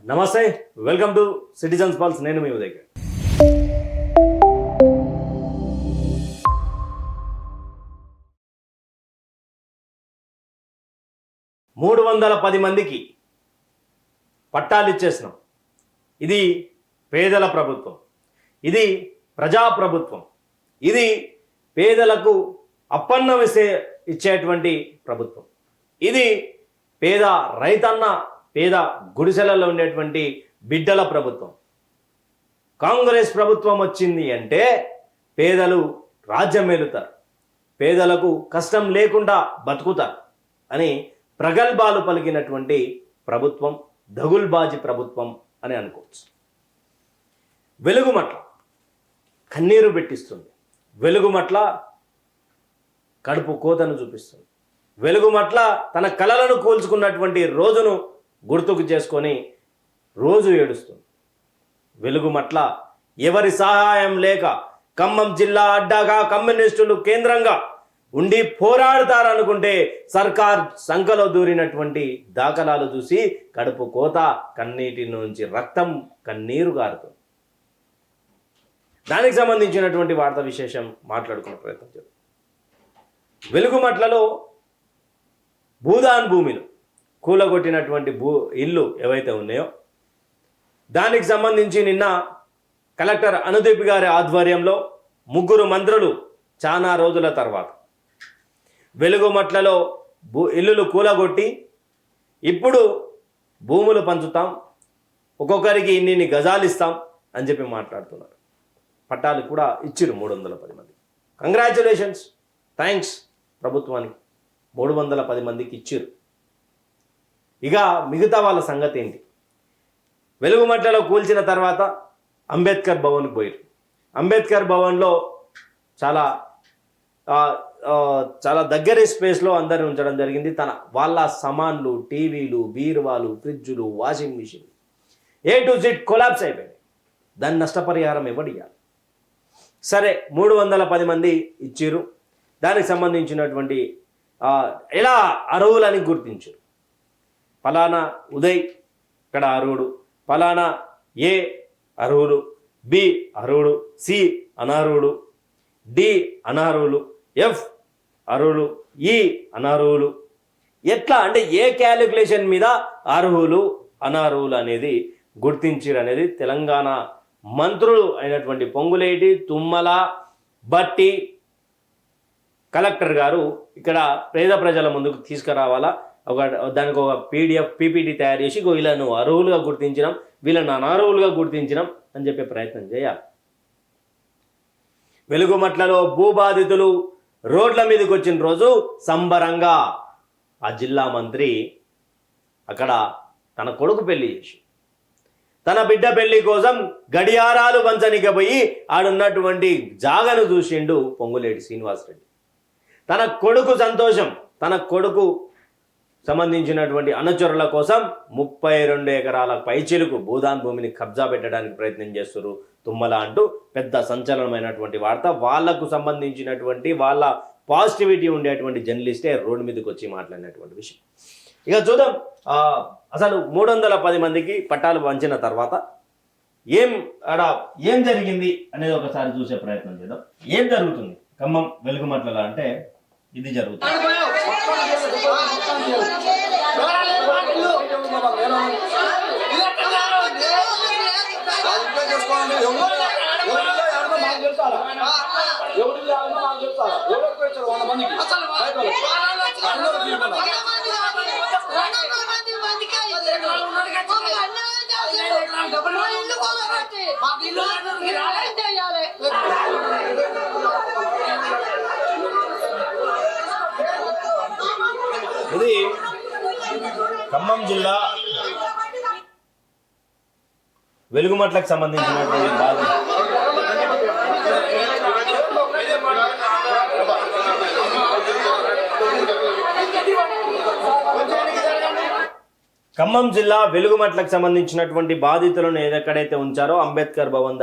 నమస్తే, welcome to citizens pulse. నేను మీ ఉదయ్. 310 మందికి పట్టాలు ఇచ్చేసినాం. ఇది పేదల ప్రభుత్వం, ఇది ప్రజాప్రభుత్వం, ఇది పేదలకు అప్పన్నం ఇచ్చేటువంటి ప్రభుత్వం, ఇది పేద రైతన్న పేద గుడిసెలలో ఉండేటువంటి బిడ్డల ప్రభుత్వం. కాంగ్రెస్ ప్రభుత్వం వచ్చింది అంటే పేదలు రాజ్యం ఏలుతారు, పేదలకు కష్టం లేకుండా బతుకుతారు అని ప్రగల్భాలు పలికినటువంటి ప్రభుత్వం దగుల్బాజీ ప్రభుత్వం అని అనుకోవచ్చు. వెలుగుమట్ల కన్నీరు పెట్టిస్తుంది, వెలుగుమట్ల కడుపు కోతను చూపిస్తుంది, వెలుగుమట్ల తన కలలను కూల్చుకున్నటువంటి రోజును గుర్తుకు చేసుకొని రోజు ఏడుస్తుంది. వెలుగుమట్ల ఎవరి సహాయం లేక ఖమ్మం జిల్లా అడ్డాగా కమ్యూనిస్టులు కేంద్రంగా ఉండి పోరాడతారనుకుంటే సర్కార్ సంఖలో దూరినటువంటి దాఖలాలు చూసి కడుపు కోత, కన్నీటి నుంచి రక్తం కన్నీరు గారుతుంది. దానికి సంబంధించినటువంటి వార్తా విశేషం మాట్లాడుకునే ప్రయత్నం చేద్దాం. వెలుగుమట్లలో భూదాన్ భూమిలో కూలగొట్టినటువంటి ఇల్లు ఏవైతే ఉన్నాయో దానికి సంబంధించి నిన్న కలెక్టర్ అనుదీప్ గారి ఆధ్వర్యంలో 3 మంత్రులు చాలా రోజుల తర్వాత వెలుగుమట్లలో ఇల్లులు కూలగొట్టి ఇప్పుడు భూములు పంచుతాం, ఒక్కొక్కరికి ఇన్ని గజాలు ఇస్తాం అని చెప్పి మాట్లాడుతున్నారు. పట్టాలు కూడా ఇచ్చిరు 310 మంది. కంగ్రాచులేషన్స్, థ్యాంక్స్ ప్రభుత్వానికి. 310 మందికి ఇచ్చిరు. ఇక మిగతా వాళ్ళ సంగతి ఏంటి? వెలుగుమట్లలో కూల్చిన తర్వాత అంబేద్కర్ భవన్కి పోయారు. అంబేద్కర్ భవన్లో చాలా దగ్గర స్పేస్లో అందరిని ఉంచడం జరిగింది. వాళ్ళ సామాన్లు, టీవీలు, బీరువాలు, ఫ్రిడ్జులు, washing machine A to Z collapse అయిపోయాయి. దాని నష్టపరిహారం ఎవడియాలి? సరే, 310 మంది ఇచ్చిరు. దానికి సంబంధించినటువంటి ఎలా అర్హులని గుర్తించారు. ఫలానా ఉదయ్ ఇక్కడ అర్హుడు, ఫలానా ఏ అర్హులు, బి అర్హుడు, సి అనర్హుడు, డి అనర్హులు, ఎఫ్ అర్హులు, ఈ అనర్హులు. ఎట్లా అంటే ఏ క్యాలిక్యులేషన్ మీద అర్హులు అనర్హులు అనేది గుర్తించారు అనేది తెలంగాణ మంత్రులు అయినటువంటి పొంగులేటి, తుమ్మల, బట్టి కలెక్టర్ గారు ఇక్కడ పేద ప్రజల ముందుకు తీసుకురావాలా, దానికి ఒక పీపీటీ తయారు చేసి వీళ్ళను అర్హులుగా గుర్తించినాం, వీళ్ళను అనర్హులుగా గుర్తించినాం అని చెప్పే ప్రయత్నం చేయాలి. వెలుగుమట్లలో భూబాధితులు రోడ్ల మీదకి వచ్చిన రోజు సంబరంగా ఆ జిల్లా మంత్రి అక్కడ తన కొడుకు పెళ్లి చేసి తన బిడ్డ పెళ్లి కోసం గడియారాలు పంచనికి పోయి ఆడున్నటువంటి జాగను చూసిండు పొంగులేటి శ్రీనివాసరెడ్డి. తన కొడుకు సంతోషం, తన కొడుకు సంబంధించినటువంటి అనుచరుల కోసం 32 ఎకరాల పైచిలుకు భూదాన్ భూమిని కబ్జా పెట్టడానికి ప్రయత్నం చేస్తారు తుమ్మల అంటూ పెద్ద సంచలనమైనటువంటి వార్త. వాళ్లకు సంబంధించినటువంటి వాళ్ళ పాజిటివిటీ ఉండేటువంటి జర్నలిస్టే రోడ్డు మీదకి వచ్చి మాట్లాడినటువంటి విషయం. ఇక చూద్దాం, అసలు 310 మందికి పట్టాలు పంచిన తర్వాత ఏం జరిగింది అనేది ఒకసారి చూసే ప్రయత్నం చేద్దాం. ఏం జరుగుతుంది ఖమ్మం వెలుగుమట్లలో అంటే ఇది జరుగుతుంది. ఇది ఖమ్మం జిల్లా వెలుగుమట్లకు సంబంధించినటువంటి భాగం. ఖమ్మం జిల్లా వెలుగుమట్లకు సంబంధించినటువంటి బాధితులను ఎక్కడైతే ఉంచారో అంబేద్కర్ భవన్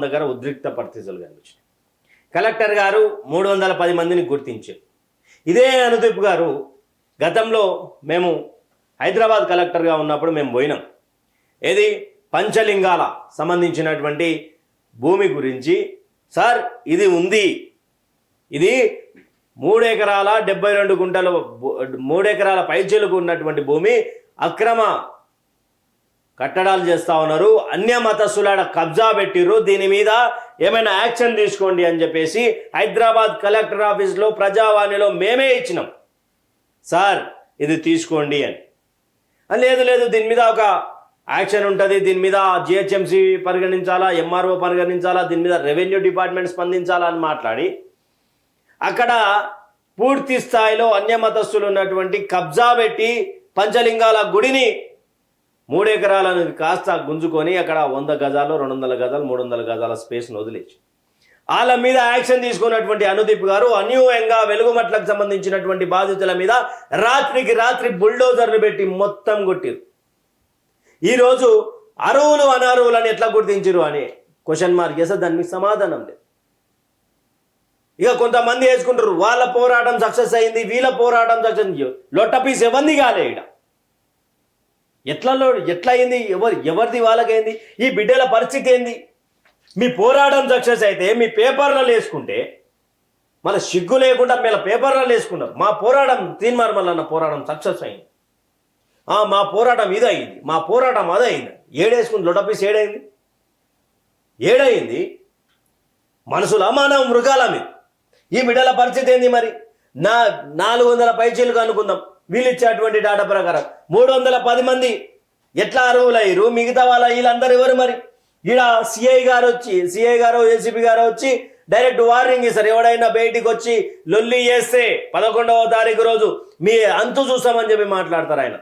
దగ్గర ఉద్రిక్త పరిస్థితులు కనిపించాయి. కలెక్టర్ గారు 310 మందిని గుర్తించారు. ఇదే అనుదీప్ గారు గతంలో మేము హైదరాబాద్ కలెక్టర్గా ఉన్నప్పుడు మేము పోయినాం. ఏది పంచలింగాల సంబంధించినటువంటి భూమి గురించి, సార్ ఇది ఉంది, ఇది 3 ఎకరాల 72 గుంటలు 3 ఎకరాల పైచీలకు ఉన్నటువంటి భూమి అక్రమ కట్టడాలు చేస్తూ ఉన్నారు, అన్య మతస్థులాడ కబ్జా పెట్టిర్రు, దీని మీద ఏమైనా యాక్షన్ తీసుకోండి అని చెప్పేసి హైదరాబాద్ కలెక్టర్ ఆఫీస్లో ప్రజావాణిలో మేమే ఇచ్చినాం. సార్ ఇది తీసుకోండి అని. లేదు దీని మీద ఒక యాక్షన్ ఉంటుంది, దీని మీద జిహెచ్ఎంసీ పరిగణించాలా, ఎంఆర్ఓ పరిగణించాలా, దీని మీద రెవెన్యూ డిపార్ట్మెంట్ స్పందించాలా అని మాట్లాడి అక్కడ పూర్తి స్థాయిలో అన్యమతస్థులు ఉన్నటువంటి కబ్జా పెట్టి పంచలింగాల గుడిని 3 ఎకరాలను కాస్త గుంజుకొని అక్కడ 100 గజాలు 200 గజాలు 300 గజాల స్పేస్ను వదిలేసి వాళ్ళ మీద యాక్షన్ తీసుకున్నటువంటి అనుదీప్ గారు అన్యూయంగా వెలుగుమట్లకు సంబంధించినటువంటి బాధితుల మీద రాత్రికి రాత్రి బుల్డోజర్లు పెట్టి మొత్తం కొట్టిరు. ఈరోజు అర్హులు అనర్హులని ఎట్లా గుర్తించరు అని క్వశ్చన్ మార్క్ చేస్తే దానికి సమాధానం లేదు. ఇక కొంతమంది వేసుకుంటారు వాళ్ళ పోరాటం సక్సెస్ అయింది, వీళ్ళ పోరాటం సక్సెస్, లొట్టపీస్ ఎవరిది కాలే. ఇక్కడ ఎట్లా అయింది, ఎవరిది వాళ్ళకైంది, ఈ బిడ్డల పరిస్థితి ఏంది? మీ పోరాటం సక్సెస్ అయితే మీ పేపర్లలో వేసుకుంటే మళ్ళీ సిగ్గు లేకుండా వీళ్ళ పేపర్లలో వేసుకున్నారు. మా పోరాటం తీన్మార్మల్లన్న పోరాటం సక్సెస్ అయింది, మా పోరాటం ఇది అయింది, మా పోరాటం అదే అయింది. ఏడేసుకుంది లొట్టపీస్ ఏడయింది మనుషుల మానవ మృగాల మీద. ఈ బిడ్డల పరిస్థితి ఏంది మరి? 400 పైచీలకు అనుకుందాం, వీళ్ళు ఇచ్చేటువంటి డాటా ప్రకారం 310 మంది ఎట్లా అర్హులయ్యారు, మిగతా వీళ్ళందరూ ఎవరు మరి? ఈడ సిఐ గారు ఏసీపీ గారు వచ్చి డైరెక్ట్ వార్నింగ్ ఇస్తారు, ఎవడైనా బయటికి వచ్చి లొల్లి చేస్తే 11వ తారీఖు రోజు మీ అంతు చూస్తామని చెప్పి మాట్లాడతారు. ఆయన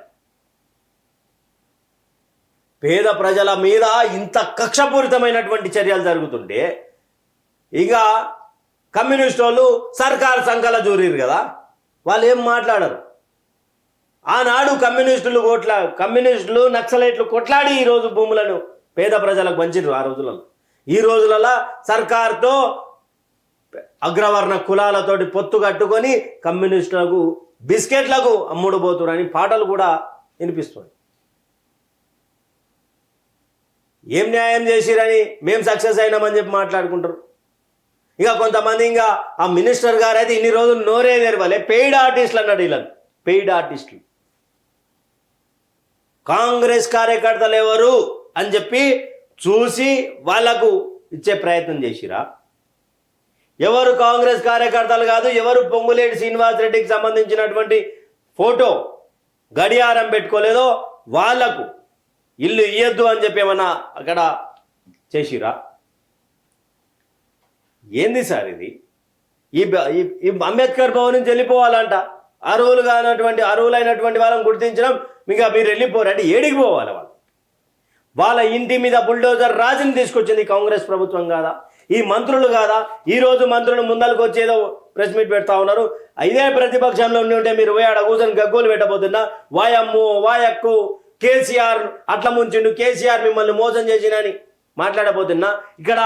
పేద ప్రజల మీద ఇంత కక్షపూరితమైనటువంటి చర్యలు జరుగుతుంటే ఇక కమ్యూనిస్ట్ వాళ్ళు సర్కారు సంకల జూరీరు కదా, వాళ్ళు ఏం మాట్లాడరు. ఆనాడు కమ్యూనిస్టులు నక్సలైట్లు కొట్లాడి ఈరోజు భూములను పేద ప్రజలకు పంచిర్రు. ఆ రోజులలో ఈ రోజులలో సర్కార్తో అగ్రవర్ణ కులాలతోటి పొత్తు కట్టుకొని కమ్యూనిస్టులకు బిస్కెట్లకు అమ్ముడు పోతురని పాటలు కూడా వినిపిస్తుంది. ఏం న్యాయం చేసిరని మేము సక్సెస్ అయినామని చెప్పి మాట్లాడుకుంటారు. ఇక కొంతమంది ఇంకా ఆ మినిస్టర్ గారు అయితే ఇన్ని రోజులు నోరే తెరవలే, పెయిడ్ ఆర్టిస్టులు అన్నాడు. వీళ్ళని పెయిడ్ ఆర్టిస్టులు, కాంగ్రెస్ కార్యకర్తలు ఎవరు అని చెప్పి చూసి వాళ్లకు ఇచ్చే ప్రయత్నం చేసిరా? ఎవరు కాంగ్రెస్ కార్యకర్తలు కాదు, ఎవరు పొంగులేటి శ్రీనివాస్ రెడ్డికి సంబంధించినటువంటి ఫోటో గడియారం పెట్టుకోలేదో వాళ్లకు ఇల్లు ఇయ్యద్దు అని చెప్పి ఏమన్నా అక్కడ చేసిరా? ఏంది సార్ ఇది? ఈ అంబేద్కర్ భవన్ నుంచి వెళ్ళిపోవాలంట. అర్హులైనటువంటి వాళ్ళని గుర్తించడం, ఇంకా మీరు వెళ్ళిపోరంటే ఏడికి పోవాలి? వాళ్ళ ఇంటి మీద బుల్డోజర్ రాజుని తీసుకొచ్చింది కాంగ్రెస్ ప్రభుత్వం కాదా? ఈ మంత్రులు కాదా? ఈరోజు మంత్రులు ముందరకు వచ్చేదో ప్రెస్ మీట్ పెడతా ఉన్నారు. ఇదే ప్రతిపక్షంలో ఉంటే మీరు పోయి ఆడ కూర్చొని గగ్గోలు పెట్టబోతున్నా, వాయమ్ము వాయక్కు కేసీఆర్ అట్లా ముంచిండు, కేసీఆర్ మిమ్మల్ని మోసం చేసినని మాట్లాడబోతున్నా. ఇక్కడ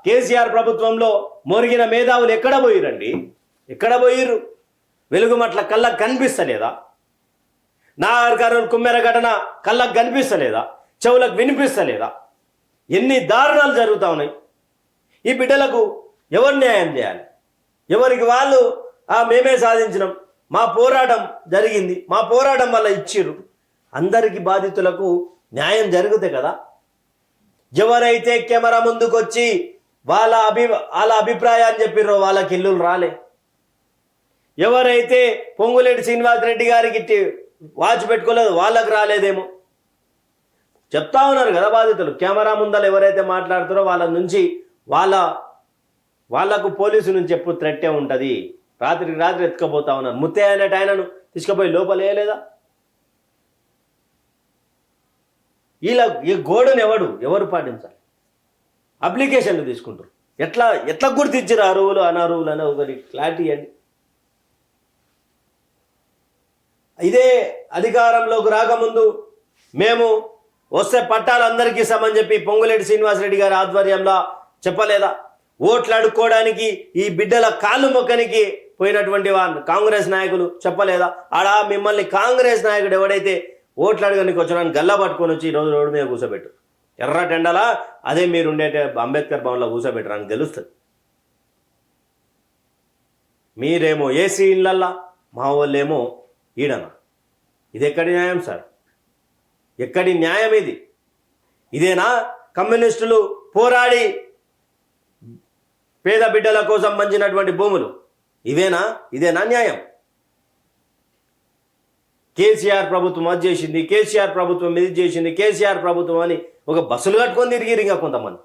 కేసీఆర్ ప్రభుత్వంలో మొరిగిన మేధావులు ఎక్కడ పోయిరండి? ఎక్కడ పోయిర్రు? వెలుగుమట్ల కళ్ళకు కనిపిస్తలేదా? నాగర్ కుమ్మెర ఘటన కళ్ళకు కనిపిస్తలేదా? చెవులకు వినిపిస్తలేదా? ఎన్ని దారుణాలు జరుగుతూ ఉన్నాయి. ఈ బిడ్డలకు ఎవరు న్యాయం చేయాలి? ఎవరికి వాళ్ళు మేమే సాధించినాం, మా పోరాటం జరిగింది, మా పోరాటం వల్ల ఇచ్చిర్రు. అందరికీ బాధితులకు న్యాయం జరుగుతాయి కదా. ఎవరైతే కెమెరా ముందుకు వచ్చి వాళ్ళ అభిప్రాయాన్ని చెప్పిర్రో వాళ్ళకి ఇల్లులు రాలే. ఎవరైతే పొంగులేటి శ్రీనివాస్ రెడ్డి గారికి వాచ్ పెట్టుకోలేదు వాళ్ళకు రాలేదేమో. చెప్తా ఉన్నారు కదా బాధితులు, కెమెరా ముందర ఎవరైతే మాట్లాడుతారో వాళ్ళ నుంచి వాళ్ళకు పోలీసు నుంచి ఎప్పుడు థ్రెట్టే ఉంటుంది. రాత్రికి రాత్రి ఎత్తుకపోతా ఉన్నారు. ముత్తయ్య అనేట ఆయనను తీసుకుపోయి లోపల వేయలేదా? ఈ గోడును ఎవరు పాటించాలి? అప్లికేషన్లు తీసుకుంటారు. ఎట్లా గుర్తించారు అర్హులు అనర్హులు అని ఒకరి క్లారిటీ అండి. ఇదే అధికారంలోకి రాకముందు మేము వస్తే పట్టాలు అందరికీ ఇస్తామని చెప్పి పొంగులేటి శ్రీనివాసరెడ్డి గారి ఆధ్వర్యంలో చెప్పలేదా? ఓట్లు అడుక్కోవడానికి ఈ బిడ్డల కాళ్ళు మొక్కనికి పోయినటువంటి కాంగ్రెస్ నాయకులు చెప్పలేదా? ఆడ మిమ్మల్ని కాంగ్రెస్ నాయకుడు ఎవడైతే ఓట్లు అడగడానికి వచ్చిన గల్లా పట్టుకొని వచ్చి ఈరోజు రోడ్డు మీద కూర్చోబెట్టు. ఎర్ర టెండలా అదే మీరు ఉండే అంబేద్కర్ భవన్లో కూర్చోబెట్టరు అని తెలుస్తుంది. మీరేమో ఏసీ ఇళ్ళల్లా, మా వాళ్ళేమో ఈడనా. ఇది ఎక్కడి న్యాయం సార్? ఎక్కడి న్యాయం ఇది? ఇదేనా కమ్యూనిస్టులు పోరాడి పేద బిడ్డల కోసం పంచినటువంటి భూములు? ఇదేనా న్యాయం? కేసీఆర్ ప్రభుత్వం అది చేసింది, కేసీఆర్ ప్రభుత్వం ఇది చేసింది, కేసీఆర్ ప్రభుత్వం అని ఒక బస్సులు కట్టుకొని తిరిగిరు. ఇంకా కొంతమంది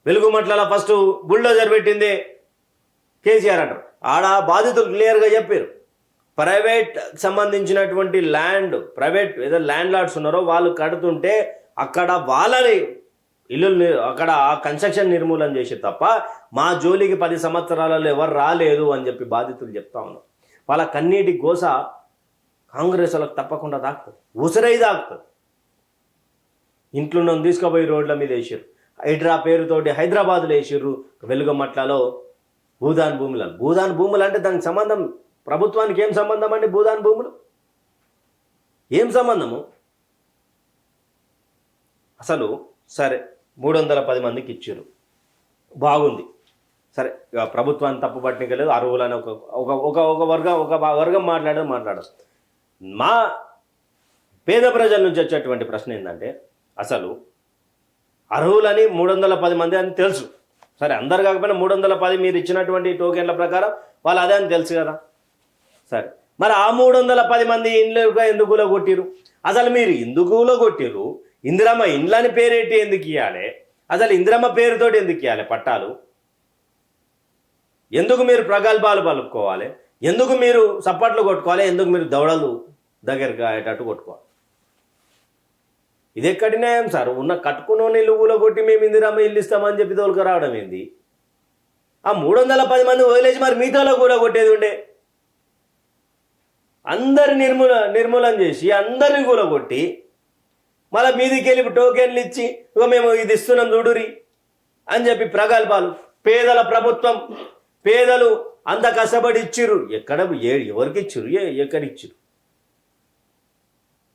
వెలుగుమట్ల ఫస్ట్ బుల్డోజర్ పెట్టింది కేసీఆర్ అంటారు. ఆడ బాధితులు క్లియర్గా చెప్పారు. ప్రైవేట్ సంబంధించినటువంటి ప్రైవేట్ ఏదో ల్యాండ్ లార్డ్స్ ఉన్నారో వాళ్ళు కడుతుంటే అక్కడ వాళ్ళని ఇల్లు అక్కడ ఆ కన్స్ట్రక్షన్ నిర్మూలన చేసి తప్ప మా జోలికి 10 సంవత్సరాలలో ఎవరు రాలేదు అని చెప్పి బాధితులు చెప్తా ఉన్నారు. వాళ్ళ కన్నీటి గోస కాంగ్రెస్ వాళ్ళకి తప్పకుండా దాక్కుతుంది, ఉసిరై దాక్కుతుంది. ఇంట్లో నన్ను తీసుకుపోయి రోడ్ల మీద వేసారు. హైడ్రా పేరుతోటి హైదరాబాద్లో వేసారు. వెలుగమట్లలో భూదాన్ భూములు అంటే దానికి సంబంధం ప్రభుత్వానికి ఏం సంబంధం అండి? భూదాన్ భూములు ఏం సంబంధము అసలు? సరే 310 మందికి ఇచ్చారు, బాగుంది. సరే ప్రభుత్వాన్ని తప్పు పట్టనికలేదు, అర్హులని ఒక వర్గం మాట్లాడదు. మా పేద ప్రజల నుంచి వచ్చేటువంటి ప్రశ్న ఏంటంటే, అసలు అర్హులని 310 మంది అని తెలుసు. సరే అందరు కాకపోయినా 310 మీరు ఇచ్చినటువంటి టోకెన్ల ప్రకారం వాళ్ళు అదే అని తెలుసు కదా. సరే మరి ఆ 310 మంది ఇండ్లుగా ఎందుకులో కొట్టిరు? అసలు మీరు ఎందుకులో కొట్టిరు? ఇందిరమ్మ ఇండ్లని పేరేటి ఎందుకు ఇవ్వాలి? అసలు ఇందిరమ్మ పేరుతోటి ఎందుకు ఇవ్వాలి పట్టాలు? ఎందుకు మీరు ప్రగల్భాలు పలుకోవాలి? ఎందుకు మీరు సప్పట్లు కొట్టుకోవాలి? ఎందుకు మీరు దవడలు దగ్గరికి అయ్యేటట్టు కొట్టుకోవాలి? ఇది ఎక్కడి న్యాయం సార్? ఉన్న కట్టుకున్న ఇల్లుగులో కొట్టి మేము ఇందిరమ్మ ఇల్లు ఇస్తామని చెప్పి తోలుకు రావడం ఏంది? ఆ 310 మంది వదిలేసి మరి మిగతాలో కూడా కొట్టేది ఉండే. అందరి నిర్మూలన చేసి అందరిని కూడా కొట్టి మళ్ళీ మీదికి వెళ్ళి టోకెన్లు ఇచ్చి ఇక మేము ఇది ఇస్తున్నాం చూడురి అని చెప్పి ప్రగల్భాలు. పేదల ప్రభుత్వం, పేదలు అంత కష్టపడి ఇచ్చిర్రు. ఎవరికి ఇచ్చిర్రు? ఎక్కడిచ్చిర్రు?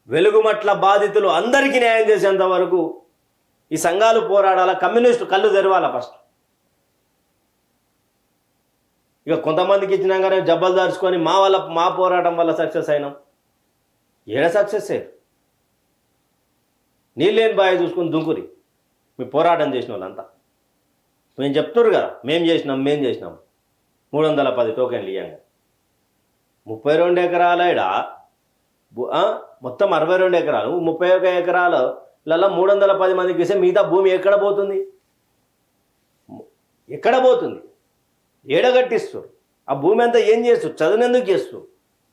వెలుగుమట్ల బాధితులు అందరికీ న్యాయం చేసేంత వరకు ఈ సంఘాలు పోరాడాల, కమ్యూనిస్టు కళ్ళు తెరవాల ఫస్ట్. ఇక కొంతమందికి ఇచ్చినాకనే జబ్బలు దాచుకొని మా పోరాటం వల్ల సక్సెస్ అయినాం. ఏడ సక్సెస్ అయ్యారు? నీళ్ళేని బాగా చూసుకొని దుంకురి మీ పోరాటం చేసిన వాళ్ళంతా. మేము చెప్తున్నారు కదా మేము చేసినాం 310 టోకెన్లు ఇవ్వంగా. 32 ఎకరాల ఇడ మొత్తం 62 ఎకరాలు, 31 ఎకరాలలో 310 మందికి ఇస్తే మిగతా భూమి ఎక్కడ పోతుంది? ఏడగట్టిస్తారు. ఆ భూమి అంతా ఏం చేస్తారు? చదువునెందుకు చేస్తారు?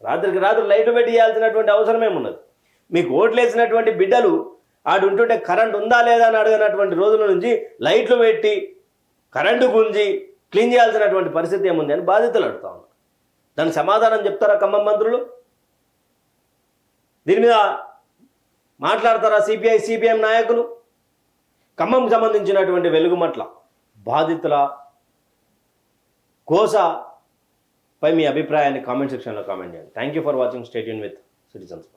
రాత్రికి రాత్రి లైట్లు పెట్టి ఇవ్వాల్సినటువంటి అవసరం ఏమున్నది? మీకు ఓట్లు వేసినటువంటి బిడ్డలు ఆడుంటుంటే కరెంట్ ఉందా లేదా అని అడిగినటువంటి రోజుల నుంచి లైట్లు పెట్టి కరెంటు గుంజి క్లీన్ చేయాల్సినటువంటి పరిస్థితి ఏముంది అని బాధితులు అడుగుతా ఉన్నారు. దానికి సమాధానం చెప్తారా ఖమ్మం మంత్రులు? దీని మీద మాట్లాడతారా సిపిఎం నాయకులు? ఖమ్మంకి సంబంధించినటువంటి వెలుగుమట్ల బాధితుల కోసపై మీ అభిప్రాయాన్ని కామెంట్ సెక్షన్లో కామెంట్ చేయండి. Thank you for watching. Stay tune with citizens.